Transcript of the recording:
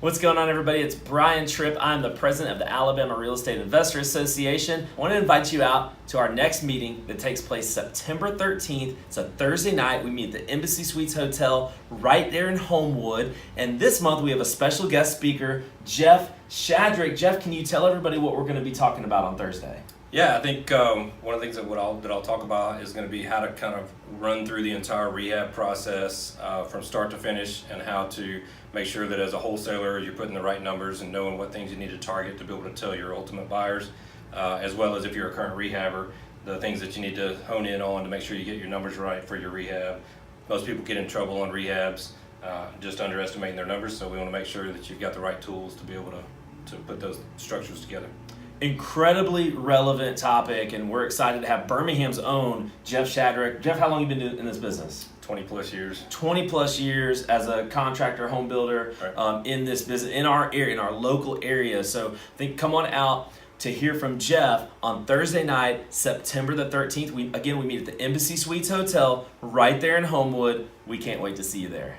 What's going on, everybody? It's Brian Trippe. I'm the president of the Alabama Real Estate Investor Association. I want to invite you out to our next meeting that takes place September 13th. It's a Thursday night. We meet at the Embassy Suites Hotel right there in Homewood. And this month we have a special guest speaker, Jeff Shadrick. Jeff, can you tell everybody what we're going to be talking about on Thursday? Yeah, I think one of the things that I'll talk about is going to be how to kind of run through the entire rehab process from start to finish, and how to make sure that as a wholesaler you're putting the right numbers and knowing what things you need to target to be able to tell your ultimate buyers, as well as if you're a current rehabber, the things that you need to hone in on to make sure you get your numbers right for your rehab. Most people get in trouble on rehabs just underestimating their numbers, so we want to make sure that you've got the right tools to be able to put those structures together. Incredibly relevant topic, and we're excited to have Birmingham's own Jeff Shadrick. Jeff, how long have you been in this business? 20 plus years. 20 plus years as a contractor, home builder, Right. In this business, in our area, in our local area. So I think come on out to hear from Jeff on Thursday night, September the 13th. We meet at the Embassy Suites Hotel right there in Homewood. We can't wait to see you there.